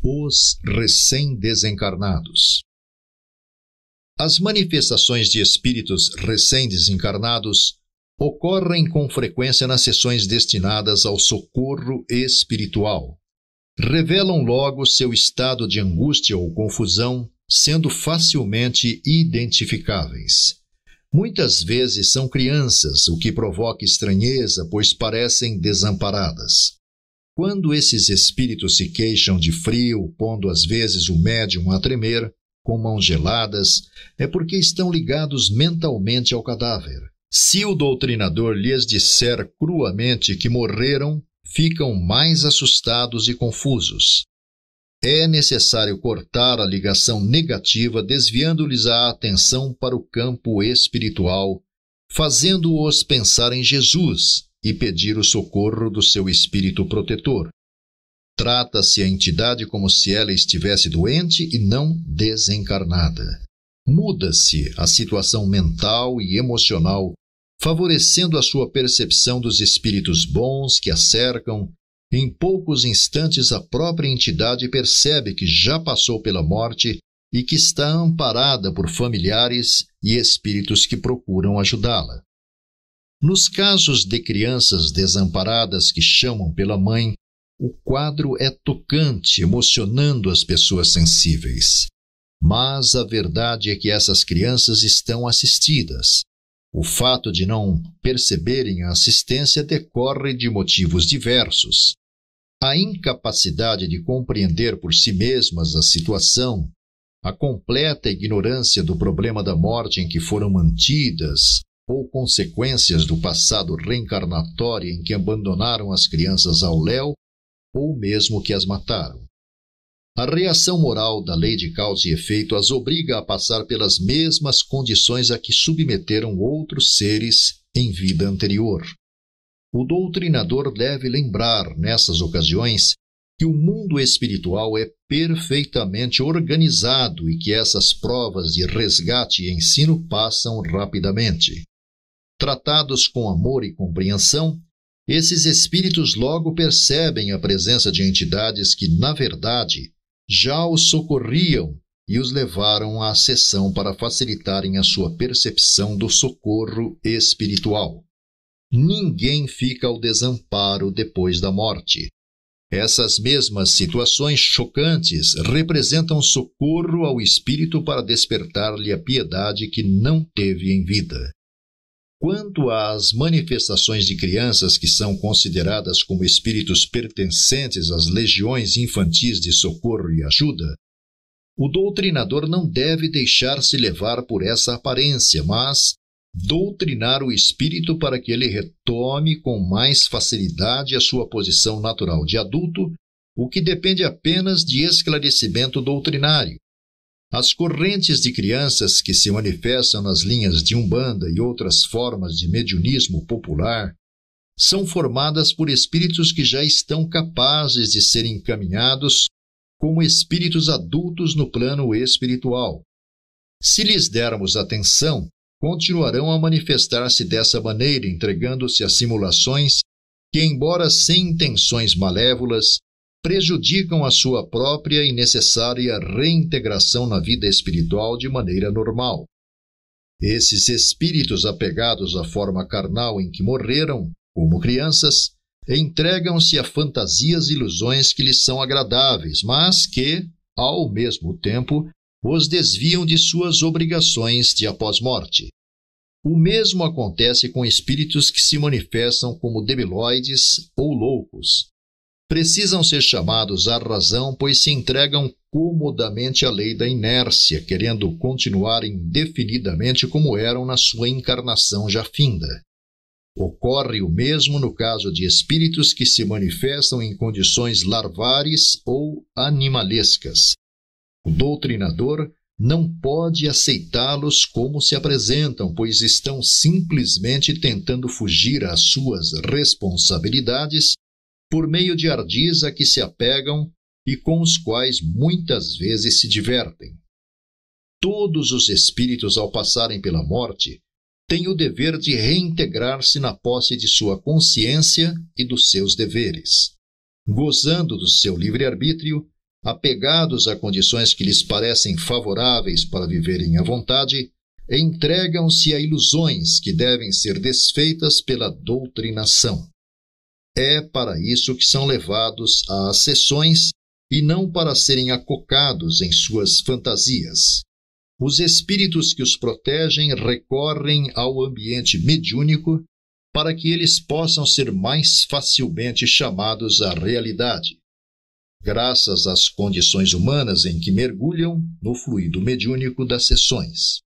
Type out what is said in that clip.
os recém-desencarnados. As manifestações de espíritos recém-desencarnados ocorrem com frequência nas sessões destinadas ao socorro espiritual. Revelam logo seu estado de angústia ou confusão, sendo facilmente identificáveis. Muitas vezes são crianças, o que provoca estranheza, pois parecem desamparadas. Quando esses espíritos se queixam de frio, pondo às vezes o médium a tremer, com mãos geladas, é porque estão ligados mentalmente ao cadáver. Se o doutrinador lhes disser cruamente que morreram, ficam mais assustados e confusos. É necessário cortar a ligação negativa, desviando-lhes a atenção para o campo espiritual, fazendo-os pensar em Jesus e pedir o socorro do seu espírito protetor. Trata-se a entidade como se ela estivesse doente e não desencarnada. Muda-se a situação mental e emocional, favorecendo a sua percepção dos espíritos bons que a cercam. Em poucos instantes, a própria entidade percebe que já passou pela morte e que está amparada por familiares e espíritos que procuram ajudá-la. Nos casos de crianças desamparadas que chamam pela mãe, o quadro é tocante, emocionando as pessoas sensíveis. Mas a verdade é que essas crianças estão assistidas. O fato de não perceberem a assistência decorre de motivos diversos. A incapacidade de compreender por si mesmas a situação, a completa ignorância do problema da morte em que foram mantidas, ou consequências do passado reencarnatório em que abandonaram as crianças ao léu, ou mesmo que as mataram. A reação moral da lei de causa e efeito as obriga a passar pelas mesmas condições a que submeteram outros seres em vida anterior. O doutrinador deve lembrar, nessas ocasiões, que o mundo espiritual é perfeitamente organizado e que essas provas de resgate e ensino passam rapidamente. Tratados com amor e compreensão, esses espíritos logo percebem a presença de entidades que, na verdade, já os socorriam e os levaram à sessão para facilitarem a sua percepção do socorro espiritual. Ninguém fica ao desamparo depois da morte. Essas mesmas situações chocantes representam socorro ao espírito para despertar-lhe a piedade que não teve em vida. Quanto às manifestações de crianças que são consideradas como espíritos pertencentes às legiões infantis de socorro e ajuda, o doutrinador não deve deixar-se levar por essa aparência, mas doutrinar o espírito para que ele retome com mais facilidade a sua posição natural de adulto, o que depende apenas de esclarecimento doutrinário. As correntes de crianças que se manifestam nas linhas de Umbanda e outras formas de mediunismo popular são formadas por espíritos que já estão capazes de serem encaminhados como espíritos adultos no plano espiritual. Se lhes dermos atenção, continuarão a manifestar-se dessa maneira, entregando-se a simulações que, embora sem intenções malévolas, prejudicam a sua própria e necessária reintegração na vida espiritual de maneira normal. Esses espíritos apegados à forma carnal em que morreram, como crianças, entregam-se a fantasias e ilusões que lhes são agradáveis, mas que, ao mesmo tempo, os desviam de suas obrigações de após-morte. O mesmo acontece com espíritos que se manifestam como debiloides ou loucos. Precisam ser chamados à razão, pois se entregam comodamente à lei da inércia, querendo continuar indefinidamente como eram na sua encarnação já finda. Ocorre o mesmo no caso de espíritos que se manifestam em condições larvares ou animalescas. O doutrinador não pode aceitá-los como se apresentam, pois estão simplesmente tentando fugir às suas responsabilidades por meio de ardis a que se apegam e com os quais muitas vezes se divertem. Todos os espíritos, ao passarem pela morte, têm o dever de reintegrar-se na posse de sua consciência e dos seus deveres. Gozando do seu livre-arbítrio, apegados a condições que lhes parecem favoráveis para viverem à vontade, entregam-se a ilusões que devem ser desfeitas pela doutrinação. É para isso que são levados às sessões e não para serem acocados em suas fantasias. Os espíritos que os protegem recorrem ao ambiente mediúnico para que eles possam ser mais facilmente chamados à realidade. Graças às condições humanas em que mergulham no fluido mediúnico das sessões.